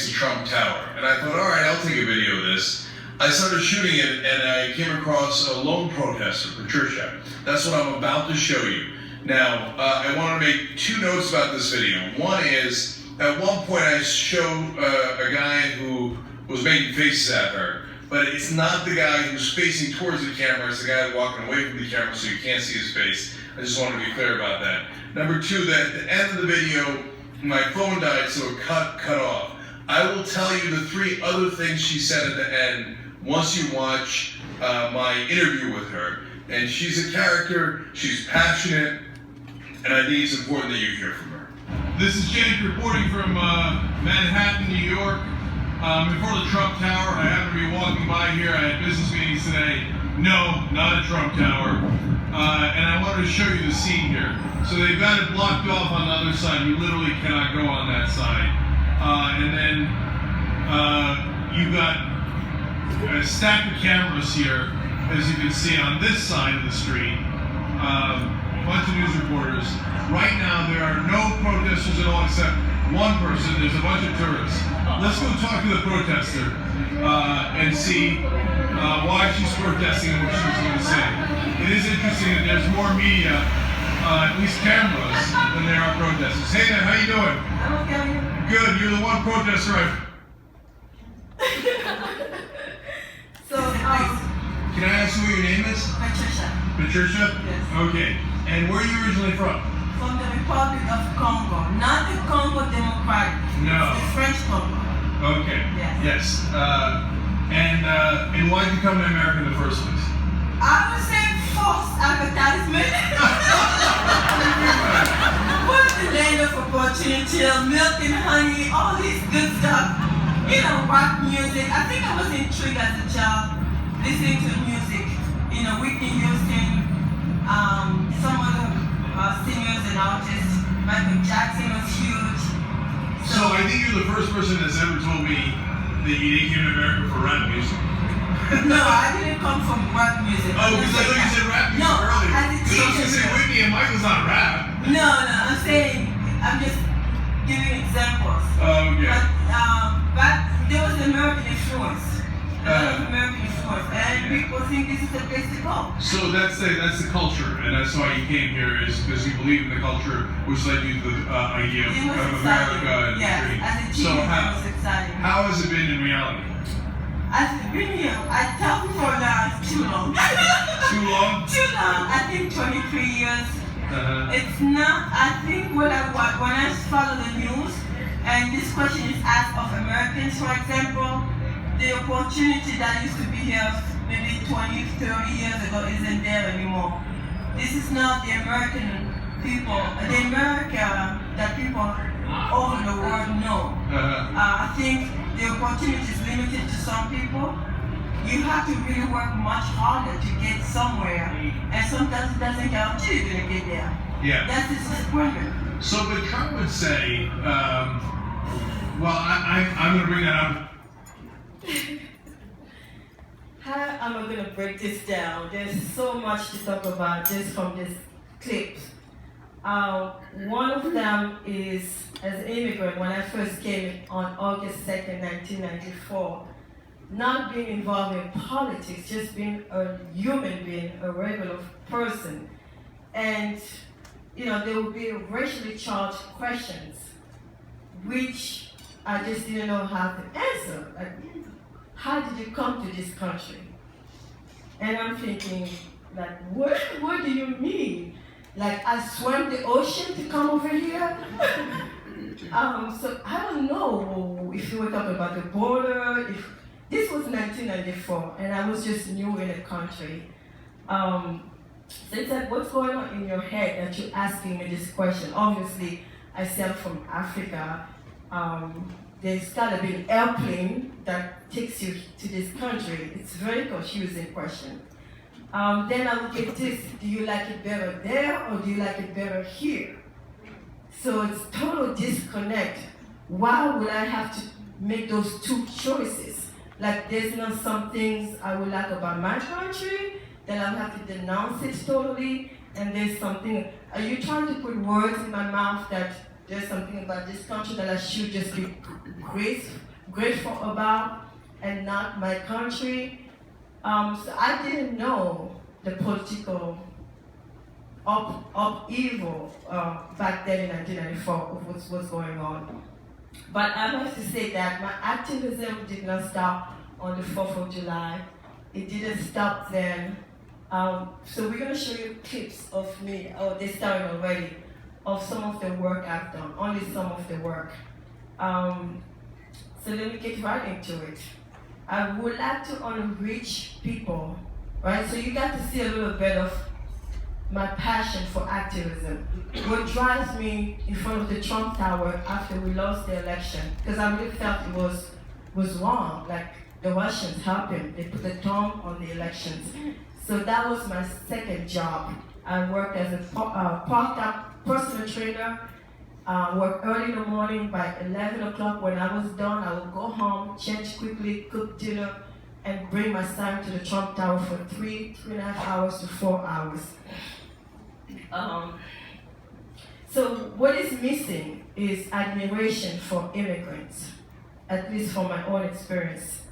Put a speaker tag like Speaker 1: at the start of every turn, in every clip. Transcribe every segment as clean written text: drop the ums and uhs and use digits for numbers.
Speaker 1: against the Trump Tower. And I thought, all right, I'll take a video of this. I started shooting it, and I came across a lone protester, Patricia. That's what I'm about to show you. Now, I want to make two notes about this video. One is, at one point I showed a guy who was making faces at her, but it's not the guy who's facing towards the camera, it's the guy walking away from the camera so you can't see his face. I just want to be clear about that. Number two, that at the end of the video, my phone died, so it cut off. I will tell you the three other things she said at the end once you watch my interview with her. And she's a character, she's passionate, and I think it's important that you hear from her. This is Jake reporting from Manhattan, New York. Before the Trump Tower, I happened to be walking by here. I had business meetings today. No, not a Trump Tower. And I wanted to show you the scene here. So they've got it blocked off on the other side. You literally cannot go on that side. And then you've got a stack of cameras here, as you can see on this side of the street. A bunch of news reporters. Right now, there are no protesters at all except one person. There's a bunch of tourists. Let's go talk to the protester and see why she's protesting and what she's going to say. It is interesting that there's more media, at least cameras, than there are protesters. Hey there, how you doing?
Speaker 2: I'm okay.
Speaker 1: Good, you're the one protester I've...
Speaker 2: So,
Speaker 1: Can I ask who your name is?
Speaker 2: Patricia.
Speaker 1: Patricia?
Speaker 2: Yes.
Speaker 1: Okay. And where are you originally from?
Speaker 2: From the Republic of Congo. Not the Congo Democratic.
Speaker 1: No.
Speaker 2: The French Congo.
Speaker 1: Okay.
Speaker 2: Yes.
Speaker 1: And why did you come to America in the first place?
Speaker 2: I would say false advertisement. What the land of opportunity, milk and honey, all this good stuff. You know, rock music. I think I was intrigued as a child listening to music. You know, Whitney Houston, some other singers and artists. Michael Jackson was huge.
Speaker 1: So I think you're the first person that's ever told me that you came to America for rap music.
Speaker 2: No, I didn't come from rap music.
Speaker 1: Oh, because I thought you said rap music earlier.
Speaker 2: As a
Speaker 1: Because I was going to say
Speaker 2: teenager.
Speaker 1: Whitney and Michael's not rap.
Speaker 2: No, I'm saying, I'm just giving examples.
Speaker 1: Oh, okay.
Speaker 2: But there was American influence. American influence. And people think this is the place to go.
Speaker 1: So that's the culture, and that's why you came here, is because you believe in the culture, which led you to the idea
Speaker 2: It was
Speaker 1: of
Speaker 2: exciting.
Speaker 1: America and
Speaker 2: Yeah,
Speaker 1: freedom.
Speaker 2: as a
Speaker 1: So
Speaker 2: teenager, it was exciting.
Speaker 1: how has it been in reality?
Speaker 2: I've been here. I tell people now it's too long.
Speaker 1: Too long?
Speaker 2: Too long. I think 23 years.
Speaker 1: Uh-huh.
Speaker 2: It's not, I think when I follow the news, and this question is asked of Americans, for example, the opportunity that used to be here maybe 20, 30 years ago isn't there anymore. This is not the American people, the America that people all over the world know. I think the opportunity is limited to some people. You have to really work much harder to get somewhere, and sometimes it doesn't guarantee you're going to get there.
Speaker 1: Yeah.
Speaker 2: That's the disappointment.
Speaker 1: So, but Trump would say, well, I'm going to bring that up.
Speaker 2: How am I going to break this down? There's so much to talk about just from this clip. One of them is, as an immigrant, when I first came on August 2nd, 1994, not being involved in politics, just being a human being, a regular person. And, you know, there would be racially charged questions, which I just didn't know how to answer. Like, how did you come to this country? And I'm thinking, like, what do you mean? Like, I swam the ocean to come over here? So I don't know if you were talking about the border. This was 1994, and I was just new in the country. So it's like, what's going on in your head that you're asking me this question? Obviously, I say I'm from Africa. There's gotta be an airplane that takes you to this country. It's a very confusing question. Then I would get this, do you like it better there or do you like it better here? So it's total disconnect. Why would I have to make those two choices? Like there's not some things I would like about my country, then I'll have to denounce it totally, and there's something, are you trying to put words in my mouth that there's something about this country that I should just be grateful about and not my country. So I didn't know the political upheaval back then in 1994 of what was going on. But I have to say that my activism did not stop on the 4th of July. It didn't stop then. So we're going to show you clips of me, they started already, of some of the work I've done, only some of the work. So let me get right into it. I would like to unreach people, right? So you got to see a little bit of my passion for activism. What drives me in front of the Trump Tower after we lost the election, because I really felt it was wrong, like the Russians helped him. They put a thumb on the elections. So that was my second job. I worked as a part-time personal trainer, worked early in the morning. By 11 o'clock when I was done, I would go home, change quickly, cook dinner, and bring my son to the Trump Tower for 3.5 hours to 4 hours. So what is missing is admiration for immigrants, at least from my own experience.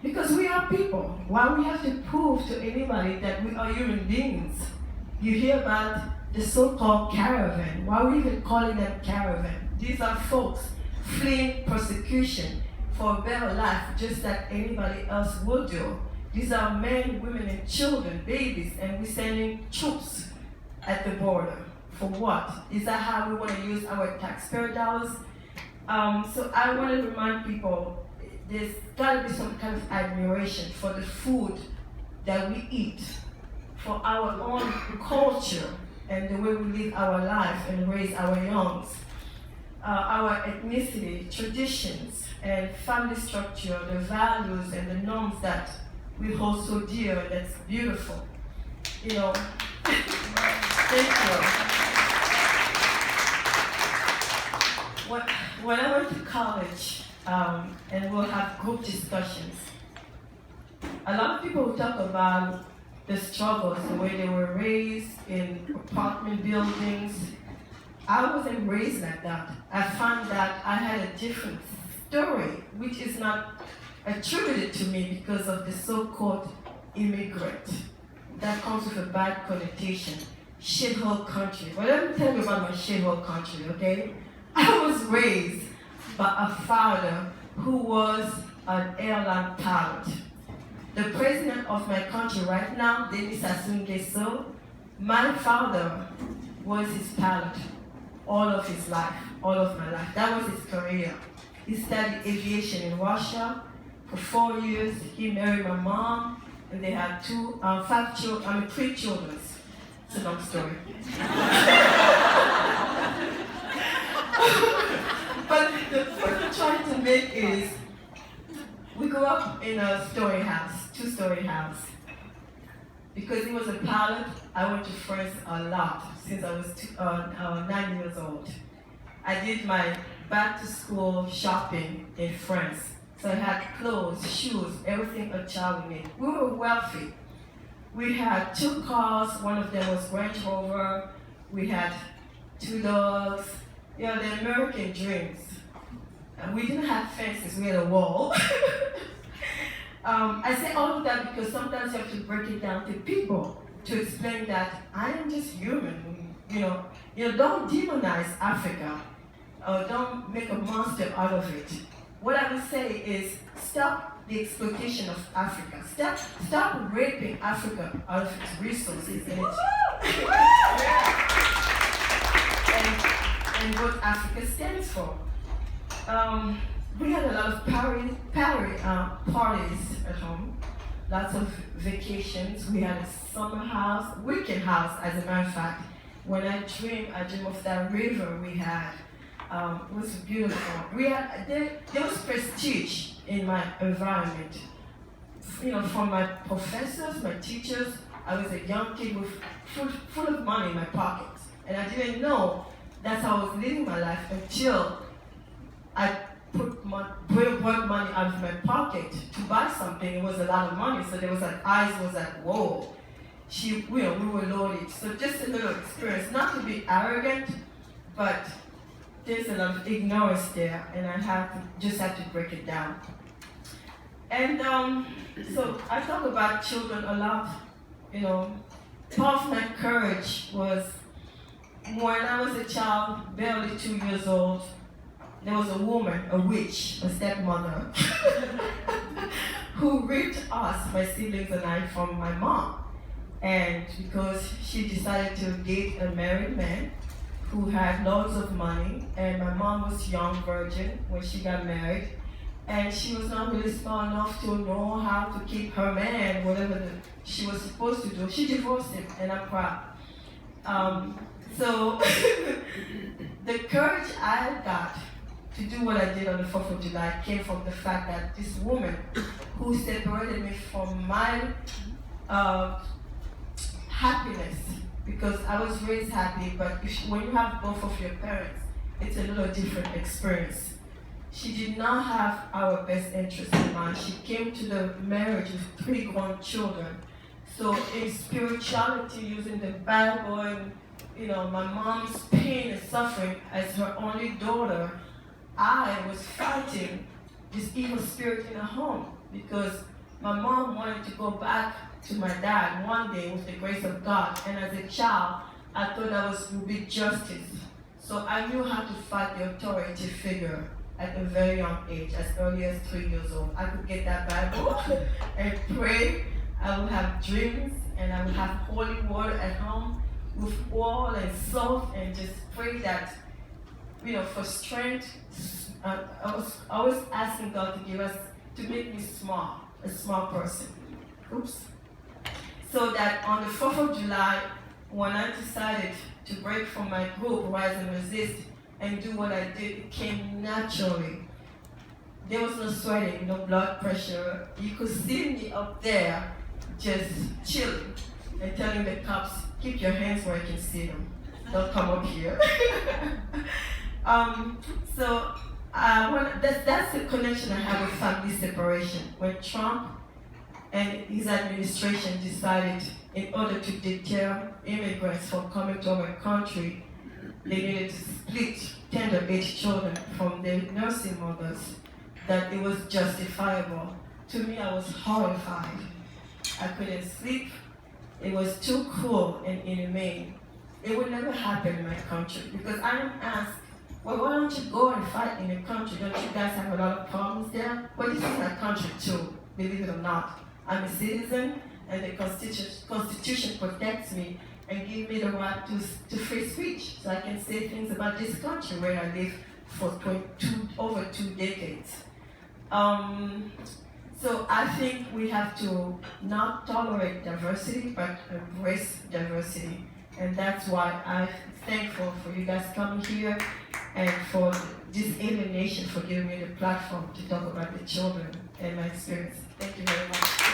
Speaker 2: Because we are people. Why we have to prove to anybody that we are human beings? You hear about the so-called caravan. Why are we even calling them caravan? These are folks fleeing persecution for a better life, just like anybody else would do. These are men, women, and children, babies, and we're sending troops at the border. For what? Is that how we want to use our taxpayer dollars? So I want to remind people, there's got to be some kind of admiration for the food that we eat, for our own culture and the way we live our life and raise our youngs, our ethnicity, traditions, and family structure, the values and the norms that we hold so dear, and that's beautiful. You know, thank you. When I went to college, and we'll have group discussions, a lot of people will talk about the struggles, the way they were raised in apartment buildings. I wasn't raised like that. I found that I had a different story, which is not attributed to me because of the so-called immigrant. That comes with a bad connotation. Shithole country. Well, let me tell you about my shithole country, okay? I was raised by a father who was an airline pilot. The president of my country right now, Denis Sassou Nguesso, my father was his pilot all of his life, all of my life. That was his career. He studied aviation in Russia for 4 years. He married my mom, and they had 3 children. It's a long story. But the point I'm trying to make is, we grew up in a story house, 2-story house. Because he was a pilot, I went to France a lot since I was 9 years old. I did my back-to-school shopping in France. So I had clothes, shoes, everything a child would need. We were wealthy. We had 2 cars, one of them was Range Rover. We had 2 dogs. You know, the American dreams. And we didn't have fences, we had a wall. I say all of that because sometimes you have to break it down to people to explain that I am just human. You know, don't demonize Africa, or don't make a monster out of it. What I would say is, stop the exploitation of Africa. Stop raping Africa out of its resources and what Africa stands for. We had a lot of parties at home, lots of vacations. We had a summer house, weekend house, as a matter of fact. When I dream of that river we had. It was beautiful. There was prestige in my environment. You know, from my professors, my teachers. I was a young kid with full of money in my pockets. And I didn't know that's how I was living my life until I work money out of my pocket to buy something. It was a lot of money, so there was like, eyes was like, whoa. We were loaded. So just a little experience, not to be arrogant, but there's a lot of ignorance there, and I just have to break it down. And so I talk about children a lot. You know, part of my courage was when I was a child, barely 2 years old. There was a woman, a witch, a stepmother, who ripped us, my siblings and I, from my mom. And because she decided to date a married man who had loads of money, and my mom was young virgin when she got married, and she was not really smart enough to know how to keep her man, whatever she was supposed to do. She divorced him, and I'm proud. So the courage I got to do what I did on the 4th of July came from the fact that this woman who separated me from my happiness, because I was raised happy, but when you have both of your parents, it's a little different experience. She did not have our best interest in mind. She came to the marriage with 3 grown children. So in spirituality, using the Bible and my mom's pain and suffering as her only daughter, I was fighting this evil spirit in her home because my mom wanted to go back to my dad one day with the grace of God. And as a child, I thought that would be justice. So I knew how to fight the authority figure at a very young age, as early as 3 years old. I could get that Bible and pray. I would have dreams, and I would have holy water at home with oil and salt, and just pray that, for strength. I was always asking God to make me small, a small person. Oops. So that on the 4th of July, when I decided to break from my group, Rise and Resist, and do what I did, it came naturally. There was no sweating, no blood pressure. You could see me up there just chilling and telling the cops, keep your hands where I can see them. Don't come up here. That's the connection I have with family separation. When Trump and his administration decided, in order to deter immigrants from coming to our country, they needed to split tender-age children from their nursing mothers, that it was justifiable. To me, I was horrified. I couldn't sleep. It was too cruel and inhumane. It would never happen in my country, because I don't ask, well, why don't you go and fight in your country? Don't you guys have a lot of problems there? Well, this is my country too, believe it or not. I'm a citizen, and the Constitution protects me and gives me the right to free speech, so I can say things about this country where I live for over 2 decades. So I think we have to not tolerate diversity, but embrace diversity. And that's why I'm thankful for you guys coming here and for this Alien Nation for giving me the platform to talk about the children and my experience. Thank you very much.